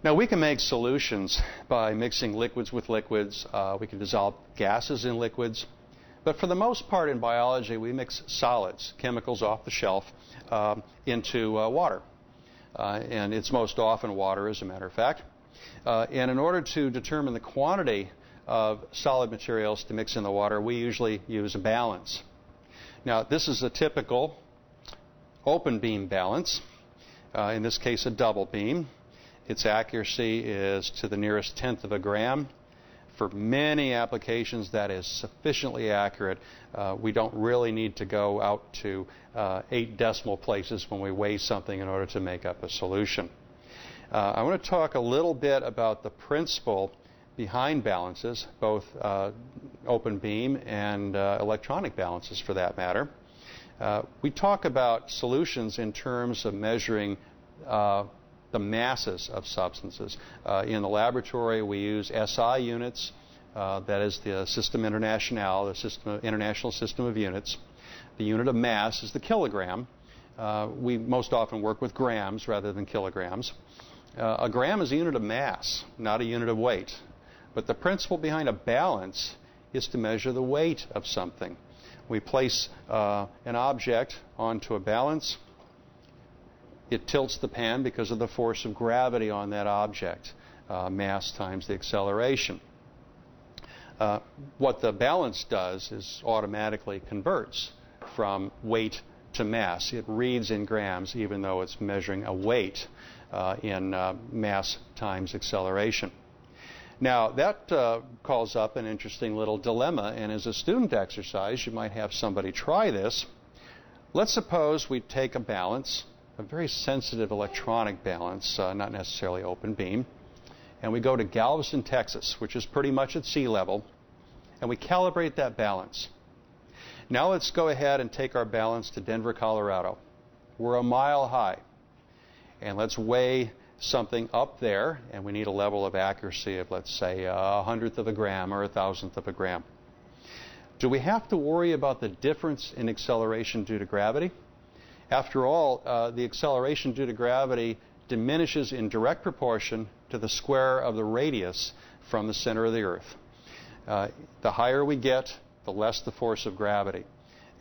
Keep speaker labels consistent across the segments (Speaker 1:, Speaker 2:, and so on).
Speaker 1: Now, we can make solutions by mixing liquids with liquids. We can dissolve gases in liquids. But for the most part in biology, we mix solids, chemicals off the shelf, into water. And it's most often water, as a matter of fact. And in order to determine the quantity of solid materials to mix in the water, we usually use a balance. Now, this is a typical open beam balance. In this case, a double beam. Its accuracy is to the nearest tenth of a gram. For many applications, that is sufficiently accurate. We don't really need to go out to 8 decimal places when we weigh something in order to make up a solution. I want to talk a little bit about the principle behind balances, both open beam and electronic balances for that matter. We talk about solutions in terms of measuring the masses of substances. In the laboratory, we use SI units, that is the System International, the International System of Units. The unit of mass is the kilogram. We most often work with grams rather than kilograms. A gram is a unit of mass, not a unit of weight. But the principle behind a balance is to measure the weight of something. We place an object onto a balance. It tilts the pan because of the force of gravity on that object, mass times the acceleration. What the balance does is automatically converts from weight to mass. It reads in grams even though it's measuring a weight in mass times acceleration. Now, that calls up an interesting little dilemma, and as a student exercise, you might have somebody try this. Let's suppose we take a balance, a very sensitive electronic balance, not necessarily open beam, and we go to Galveston, Texas, which is pretty much at sea level, and we calibrate that balance. Now let's go ahead and take our balance to Denver, Colorado. We're a mile high, and let's weigh something up there, and we need a level of accuracy of, let's say, 1/100th of a gram or 1,000th of a gram. Do we have to worry about the difference in acceleration due to gravity? After all, the acceleration due to gravity diminishes in direct proportion to the square of the radius from the center of the Earth. The higher we get, the less the force of gravity.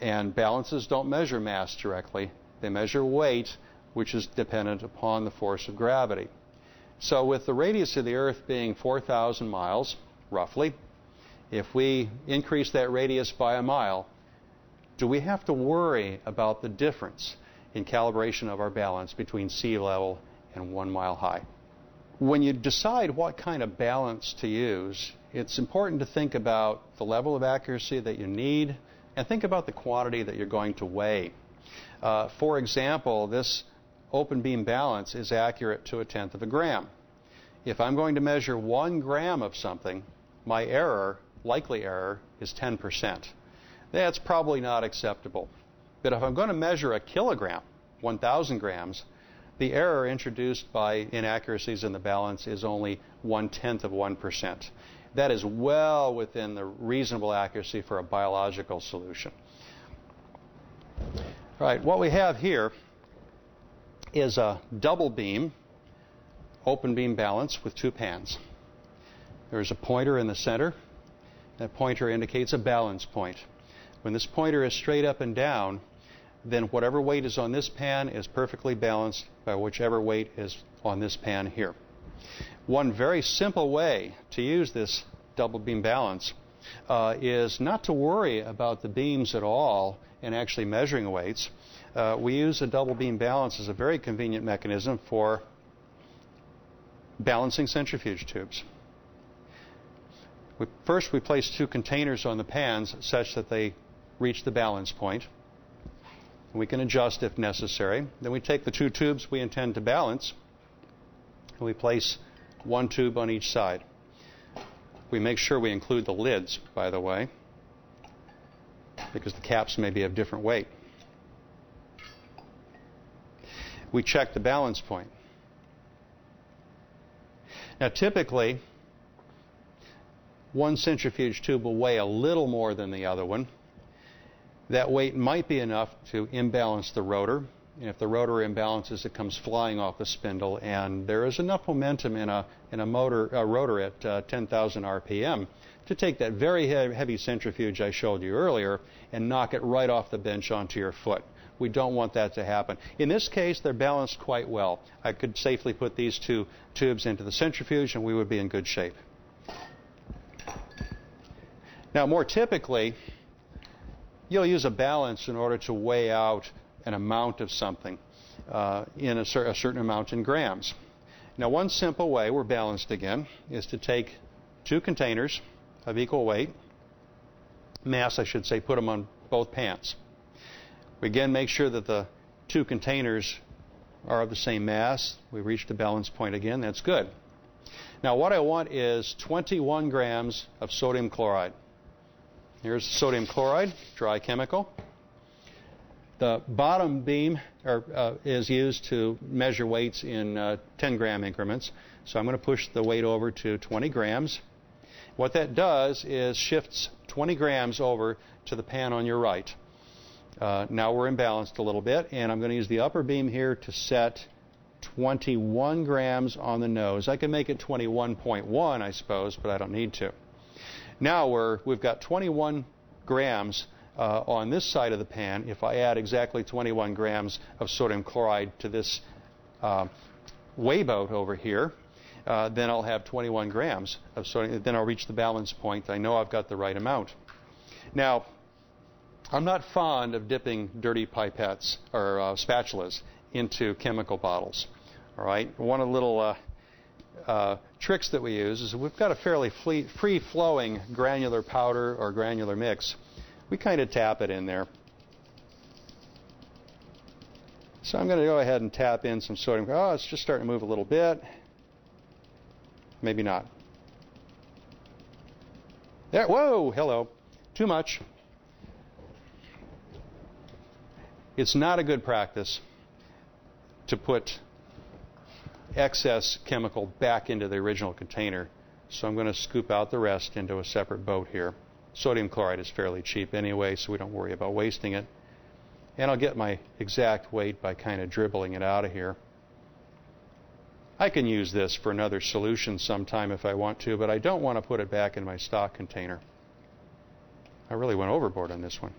Speaker 1: And balances don't measure mass directly. They measure weight, which is dependent upon the force of gravity. So with the radius of the Earth being 4,000 miles, roughly, if we increase that radius by a mile, do we have to worry about the difference in calibration of our balance between sea level and 1 mile high? When you decide what kind of balance to use, it's important to think about the level of accuracy that you need and think about the quantity that you're going to weigh. For example, this open beam balance is accurate to 1/10 of a gram. If I'm going to measure 1 gram of something, my error, likely error, is 10%. That's probably not acceptable. But if I'm going to measure a kilogram, 1,000 grams, the error introduced by inaccuracies in the balance is only 1/10 of 1%. That is well within the reasonable accuracy for a biological solution. All right, what we have here is a double beam, open beam balance with 2 pans. There's a pointer in the center. That pointer indicates a balance point. When this pointer is straight up and down, then whatever weight is on this pan is perfectly balanced by whichever weight is on this pan here. One very simple way to use this double beam balance is not to worry about the beams at all in actually measuring weights. We use a double beam balance as a very convenient mechanism for balancing centrifuge tubes. First, we place 2 containers on the pans such that they reach the balance point. We can adjust if necessary. Then we take the 2 tubes we intend to balance, and we place 1 tube on each side. We make sure we include the lids, by the way, because the caps may be of different weight. We check the balance point. Now, typically, one centrifuge tube will weigh a little more than the other one. That weight might be enough to imbalance the rotor, And if the rotor imbalances, it comes flying off the spindle, and there is enough momentum in a rotor at 10,000 RPM to take that very heavy centrifuge I showed you earlier and knock it right off the bench onto your foot. We don't want that to happen. In this case, they're balanced quite well. I could safely put these two tubes into the centrifuge and we would be in good shape. Now, more typically, you'll use a balance in order to weigh out an amount of something in a certain amount in grams. Now, one simple way, we're balanced again, is to take two containers of equal weight, mass I should say, put them on both pans. We again make sure that the two containers are of the same mass. We reach the balance point again, that's good. Now what I want is 21 grams of sodium chloride. Here's sodium chloride, dry chemical. The bottom beam is used to measure weights in 10 gram increments. So I'm going to push the weight over to 20 grams. What that does is shifts 20 grams over to the pan on your right. Now we're imbalanced a little bit, and I'm going to use the upper beam here to set 21 grams on the nose. I can make it 21.1, I suppose, but I don't need to. Now we've got 21 grams on this side of the pan. If I add exactly 21 grams of sodium chloride to this weigh boat over here, then I'll have 21 grams of sodium. Then I'll reach the balance point. I know I've got the right amount. Now, I'm not fond of dipping dirty pipettes or spatulas into chemical bottles. All right. One of the little tricks that we use is we've got a fairly free-flowing granular powder or granular mix. We kind of tap it in there. So I'm going to go ahead and tap in some sodium. Oh, it's just starting to move a little bit. Maybe not. There. Whoa, hello. Too much. It's not a good practice to put excess chemical back into the original container. So I'm going to scoop out the rest into a separate boat here. Sodium chloride is fairly cheap anyway, so we don't worry about wasting it. And I'll get my exact weight by kind of dribbling it out of here. I can use this for another solution sometime if I want to, but I don't want to put it back in my stock container. I really went overboard on this one.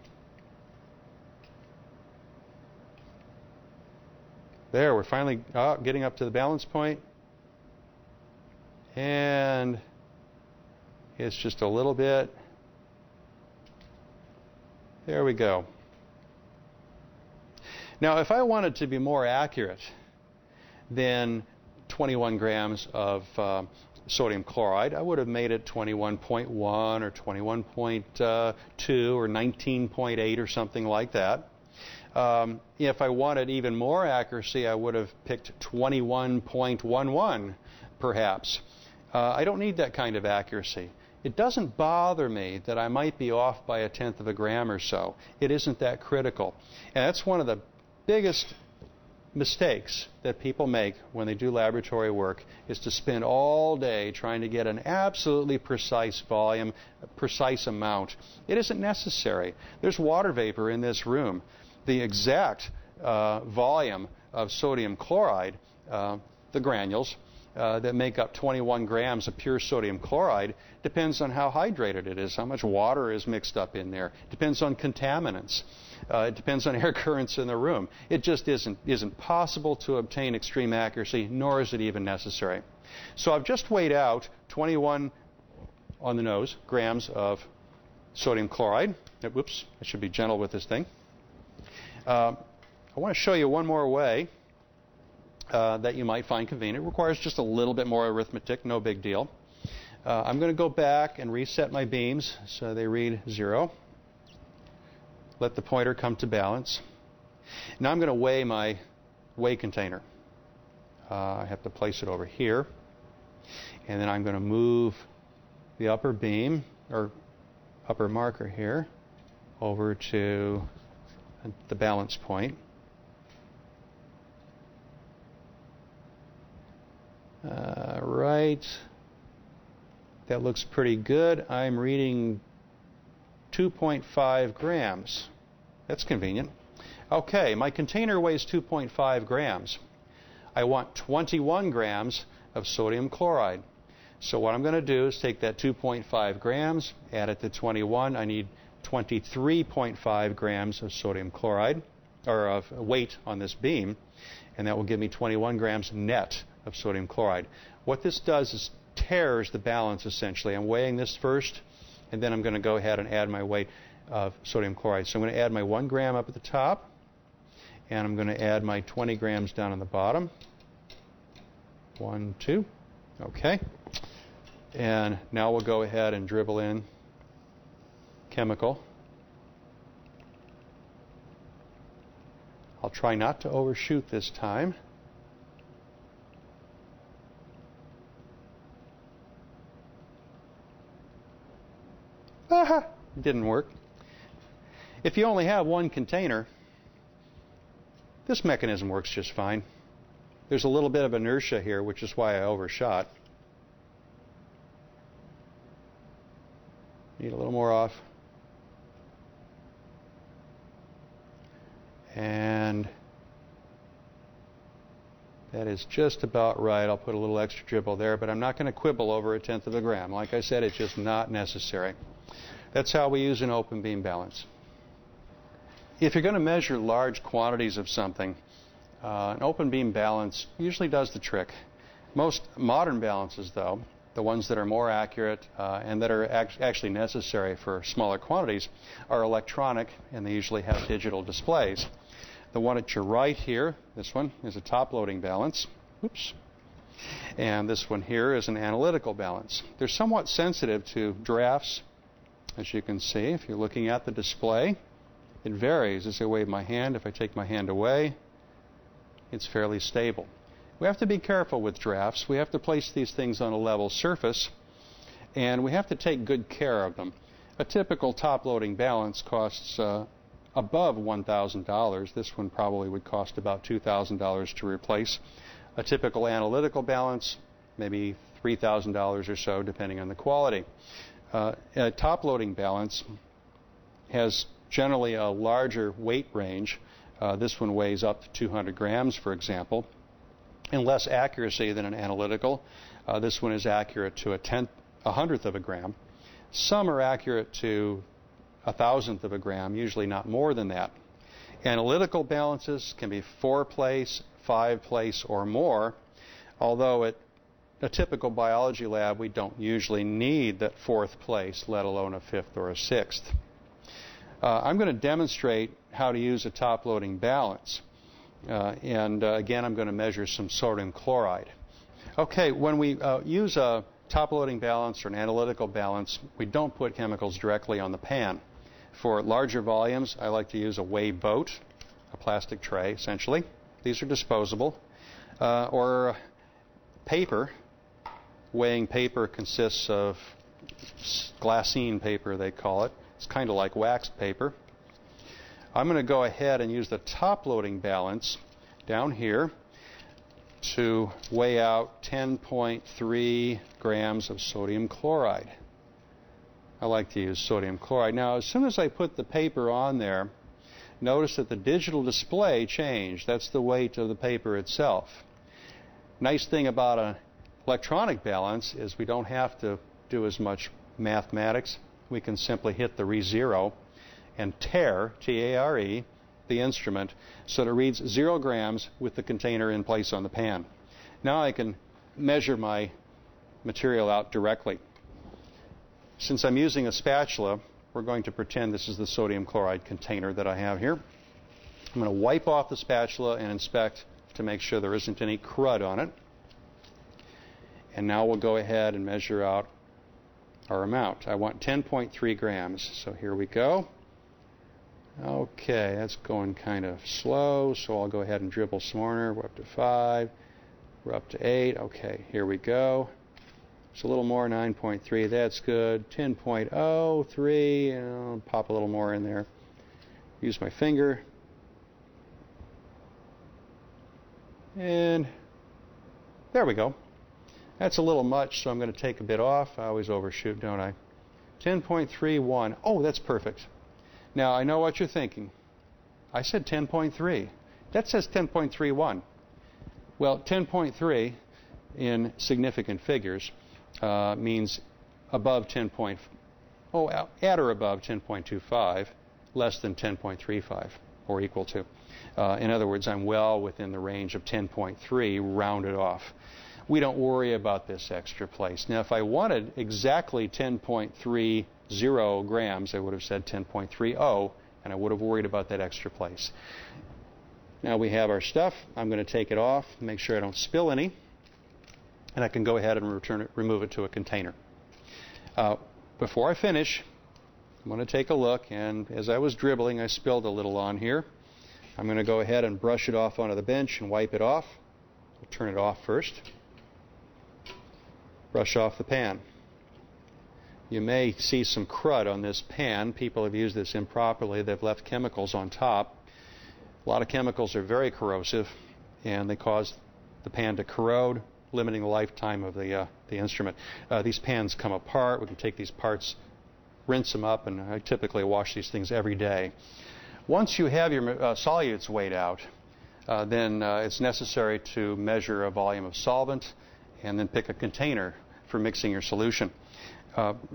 Speaker 1: There, we're finally getting up to the balance point. And it's just a little bit. There we go. Now, if I wanted to be more accurate than 21 grams of sodium chloride, I would have made it 21.1 or 21.2 or 19.8 or something like that. If I wanted even more accuracy, I would have picked 21.11 perhaps. I don't need that kind of accuracy. It doesn't bother me that I might be off by 1/10 of a gram or so. It isn't that critical. And that's one of the biggest mistakes that people make when they do laboratory work, is to spend all day trying to get an absolutely precise volume, a precise amount. It isn't necessary. There's water vapor in this room. The exact volume of sodium chloride, the granules that make up 21 grams of pure sodium chloride, depends on how hydrated it is, how much water is mixed up in there. It depends on contaminants. It depends on air currents in the room. It just isn't possible to obtain extreme accuracy, nor is it even necessary. So I've just weighed out 21 on the nose grams of sodium chloride. Whoops, I should be gentle with this thing. I want to show you one more way that you might find convenient. It requires just a little bit more arithmetic, no big deal. I'm going to go back and reset my beams so they read 0. Let the pointer come to balance. Now I'm going to weigh my weigh container. I have to place it over here. And then I'm going to move the upper beam, or upper marker here, over to the balance point. Right. That looks pretty good. I'm reading 2.5 grams. That's convenient. Okay, my container weighs 2.5 grams. I want 21 grams of sodium chloride. So what I'm going to do is take that 2.5 grams, add it to 21. I need 23.5 grams of sodium chloride, or of weight on this beam, and that will give me 21 grams net of sodium chloride. What this does is tears the balance, essentially. I'm weighing this first, and then I'm going to go ahead and add my weight of sodium chloride. So I'm going to add my 1 gram up at the top, and I'm going to add my 20 grams down on the bottom. 1, 2. Okay. And now we'll go ahead and dribble in chemical. I'll try not to overshoot this time. Aha! It didn't work. If you only have one container, this mechanism works just fine. There's a little bit of inertia here, which is why I overshot. Need a little more off. And that is just about right. I'll put a little extra dribble there, but I'm not going to quibble over 1/10 of a gram. Like I said, it's just not necessary. That's how we use an open beam balance. If you're going to measure large quantities of something, an open beam balance usually does the trick. Most modern balances, though, the ones that are more accurate and that are actually necessary for smaller quantities, are electronic, and they usually have digital displays. The one at your right here, this one, is a top-loading balance. Oops. And this one here is an analytical balance. They're somewhat sensitive to drafts, as you can see. If you're looking at the display, it varies as I wave my hand. If I take my hand away, it's fairly stable. We have to be careful with drafts. We have to place these things on a level surface, and we have to take good care of them. A typical top-loading balance costs above $1,000. This one probably would cost about $2,000 to replace. A typical analytical balance, maybe $3,000 or so, depending on the quality. A top-loading balance has generally a larger weight range. This one weighs up to 200 grams, for example, and less accuracy than an analytical. This one is accurate to a hundredth of a gram. Some are accurate to 1,000th of a gram, usually not more than that. Analytical balances can be 4-place, 5-place, or more, although at a typical biology lab we don't usually need that 4th place, let alone a 5th or a 6th. I'm going to demonstrate how to use a top-loading balance. Again, I'm going to measure some sodium chloride. Okay, when we use a top-loading balance or an analytical balance, we don't put chemicals directly on the pan. For larger volumes, I like to use a weigh boat, a plastic tray, essentially. These are disposable. Or paper. Weighing paper consists of glassine paper, they call it. It's kind of like waxed paper. I'm going to go ahead and use the top-loading balance down here to weigh out 10.3 grams of sodium chloride. I like to use sodium chloride. Now, as soon as I put the paper on there, notice that the digital display changed. That's the weight of the paper itself. Nice thing about an electronic balance is we don't have to do as much mathematics. We can simply hit the re-zero and tare, T-A-R-E, the instrument so that it reads 0 grams with the container in place on the pan. Now I can measure my material out directly. Since I'm using a spatula, we're going to pretend this is the sodium chloride container that I have here. I'm going to wipe off the spatula and inspect to make sure there isn't any crud on it. And now we'll go ahead and measure out our amount. I want 10.3 grams. So here we go. Okay, that's going kind of slow, so I'll go ahead and dribble some more. We're up to 5. We're up to 8. Okay, here we go. It's a little more, 9.3. That's good. 10.03. I'll pop a little more in there. Use my finger. And there we go. That's a little much, so I'm going to take a bit off. I always overshoot, don't I? 10.31. Oh, that's perfect. Now, I know what you're thinking. I said 10.3. That says 10.31. Well, 10.3 in significant figures means above 10. At or above 10.25, less than 10.35, or equal to. In other words, I'm well within the range of 10.3, rounded off. We don't worry about this extra place. Now, if I wanted exactly 10.30 grams, I would have said 10.30, and I would have worried about that extra place. Now we have our stuff. I'm going to take it off, make sure I don't spill any, and I can go ahead and remove it to a container. Before I finish, I'm going to take a look, and as I was dribbling, I spilled a little on here. I'm going to go ahead and brush it off onto the bench and wipe it off. I'll turn it off first. Brush off the pan. You may see some crud on this pan. People have used this improperly. They've left chemicals on top. A lot of chemicals are very corrosive, and they cause the pan to corrode, limiting the lifetime of the instrument. These pans come apart. We can take these parts, rinse them up, and I typically wash these things every day. Once you have your solutes weighed out, then it's necessary to measure a volume of solvent and then pick a container for mixing your solution.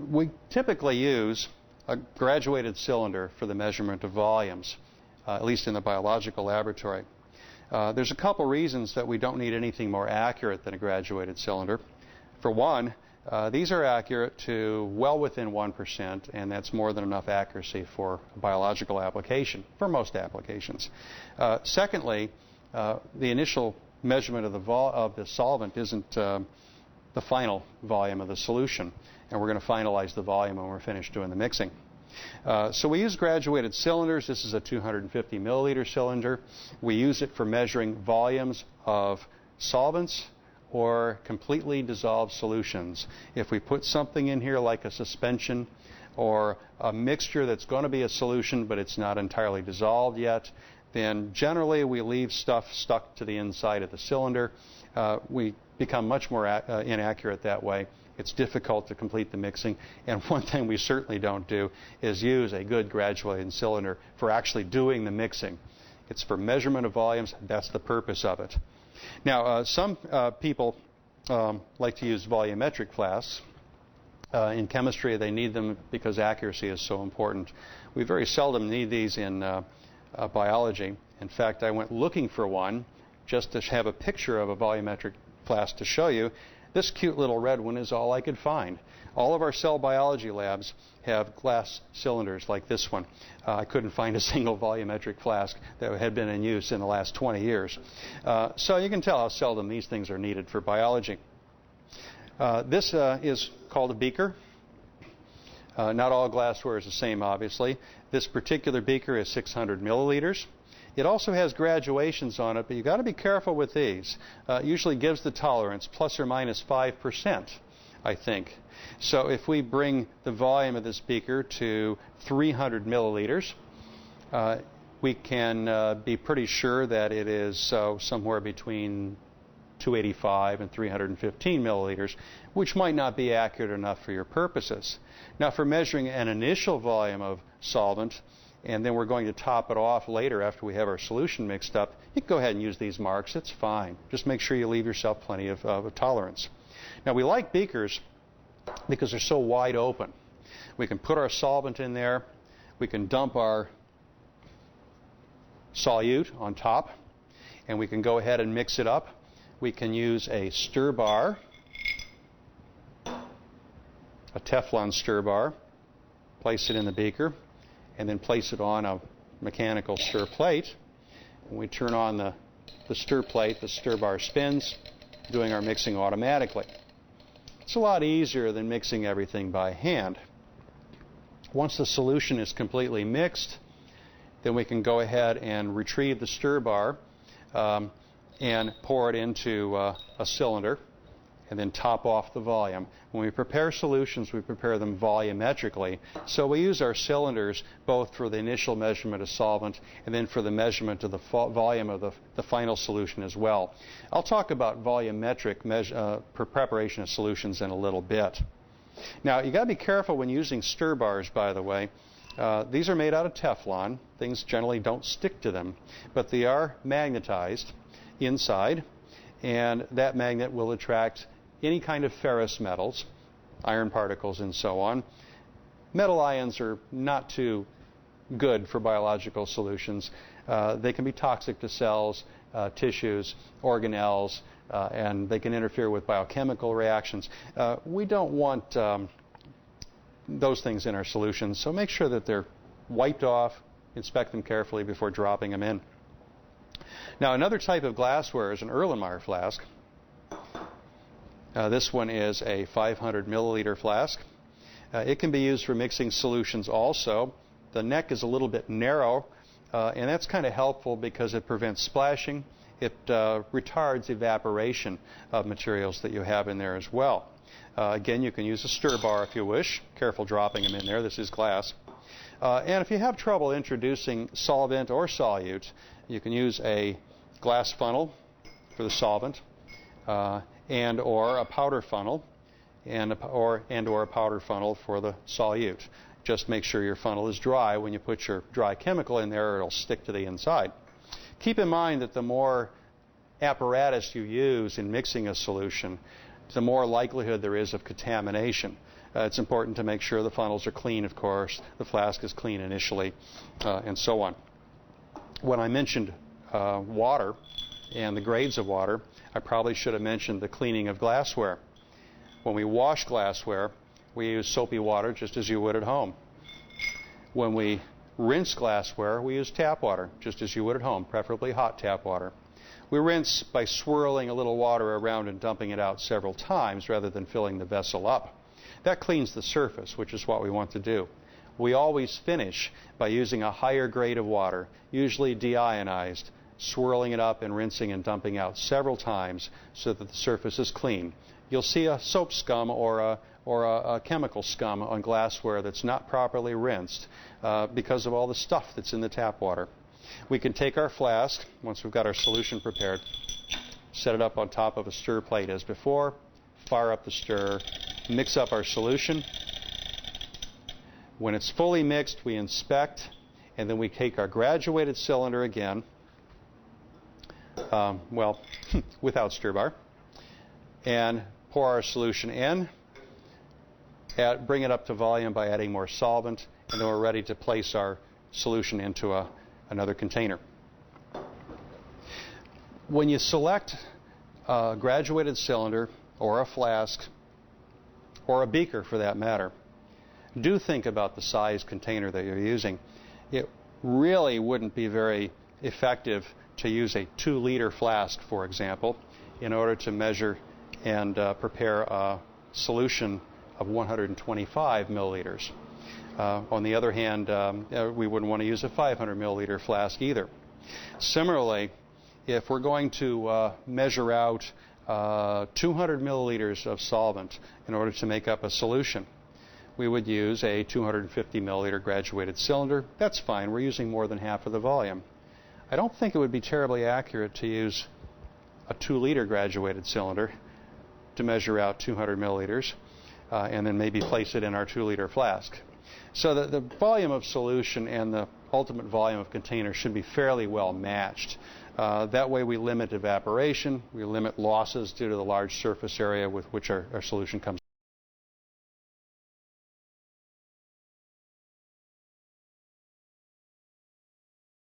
Speaker 1: We typically use a graduated cylinder for the measurement of volumes, at least in the biological laboratory. There's a couple reasons that we don't need anything more accurate than a graduated cylinder. For one, these are accurate to well within 1%, and that's more than enough accuracy for a biological application, for most applications. Secondly, the initial measurement of the solvent isn't the final volume of the solution, and we're going to finalize the volume when we're finished doing the mixing. So we use graduated cylinders. This is a 250 milliliter cylinder. We use it for measuring volumes of solvents or completely dissolved solutions. If we put something in here like a suspension or a mixture that's going to be a solution but it's not entirely dissolved yet, then generally we leave stuff stuck to the inside of the cylinder. We become much more inaccurate that way. It's difficult to complete the mixing, and one thing we certainly don't do is use a good graduated cylinder for actually doing the mixing. It's for measurement of volumes. That's the purpose of it. Now, some people like to use volumetric flasks. In chemistry, they need them because accuracy is so important. We very seldom need these in biology. In fact, I went looking for one just to have a picture of a volumetric flask to show you. This cute little red one is all I could find. All of our cell biology labs have glass cylinders like this one. I couldn't find a single volumetric flask that had been in use in the last 20 years. So you can tell how seldom these things are needed for biology. This is called a beaker. Not all glassware is the same, obviously. This particular beaker is 600 milliliters. It also has graduations on it, but you've got to be careful with these. It usually gives the tolerance plus or minus 5%, I think. So if we bring the volume of this beaker to 300 milliliters, we can be pretty sure that it is somewhere between 285 and 315 milliliters, which might not be accurate enough for your purposes. Now, for measuring an initial volume of solvent, and then we're going to top it off later after we have our solution mixed up, you can go ahead and use these marks. It's fine. Just make sure you leave yourself plenty of tolerance. Now, we like beakers because they're so wide open. We can put our solvent in there. We can dump our solute on top, and we can go ahead and mix it up. We can use a stir bar, a Teflon stir bar, place it in the beaker, and then place it on a mechanical stir plate. When we turn on the stir plate, the stir bar spins, doing our mixing automatically. It's a lot easier than mixing everything by hand. Once the solution is completely mixed, then we can go ahead and retrieve the stir bar and pour it into a cylinder and then top off the volume. When we prepare solutions, we prepare them volumetrically. So we use our cylinders both for the initial measurement of solvent and then for the measurement of the volume of the final solution as well. I'll talk about volumetric preparation of solutions in a little bit. Now, you've got to be careful when using stir bars, by the way. These are made out of Teflon. Things generally don't stick to them, but they are magnetized inside, and that magnet will attract any kind of ferrous metals, iron particles, and so on. Metal ions are not too good for biological solutions. They can be toxic to cells, tissues, organelles, and they can interfere with biochemical reactions. We don't want those things in our solutions, so make sure that they're wiped off, inspect them carefully before dropping them in. Now, another type of glassware is an Erlenmeyer flask. This one is a 500 milliliter flask. It can be used for mixing solutions also. The neck is a little bit narrow, and that's kind of helpful because it prevents splashing. It retards evaporation of materials that you have in there as well. Again, you can use a stir bar if you wish. Careful dropping them in there. This is glass. And if you have trouble introducing solvent or solute, you can use a glass funnel for the solvent, and or a powder funnel, and or a powder funnel for the solute. Just make sure your funnel is dry when you put your dry chemical in there, or it'll stick to the inside. Keep in mind that the more apparatus you use in mixing a solution, the more likelihood there is of contamination. It's important to make sure the funnels are clean, of course, the flask is clean initially, and so on. When I mentioned water and the grades of water, I probably should have mentioned the cleaning of glassware. When we wash glassware, we use soapy water just as you would at home. When we rinse glassware, we use tap water just as you would at home, preferably hot tap water. We rinse by swirling a little water around and dumping it out several times rather than filling the vessel up. That cleans the surface, which is what we want to do. We always finish by using a higher grade of water, usually deionized, swirling it up and rinsing and dumping out several times so that the surface is clean. You'll see a soap scum or a chemical scum on glassware that's not properly rinsed because of all the stuff that's in the tap water. We can take our flask, once we've got our solution prepared, set it up on top of a stir plate as before, fire up the stir, mix up our solution. When it's fully mixed, we inspect, and then we take our graduated cylinder again, without stir bar, and pour our solution in, bring it up to volume by adding more solvent, and then we're ready to place our solution into another container. When you select a graduated cylinder or a flask or a beaker for that matter, do think about the size container that you're using. It really wouldn't be very effective to use a 2-liter flask, for example, in order to measure and prepare a solution of 125 milliliters. On the other hand, we wouldn't want to use a 500 milliliter flask either. Similarly, if we're going to measure out 200 milliliters of solvent in order to make up a solution, we would use a 250 milliliter graduated cylinder. That's fine. We're using more than half of the volume. I don't think it would be terribly accurate to use a 2-liter graduated cylinder to measure out 200 milliliters and then maybe place it in our 2-liter flask. So the volume of solution and the ultimate volume of container should be fairly well matched. That way we limit evaporation, we limit losses due to the large surface area with which our solution comes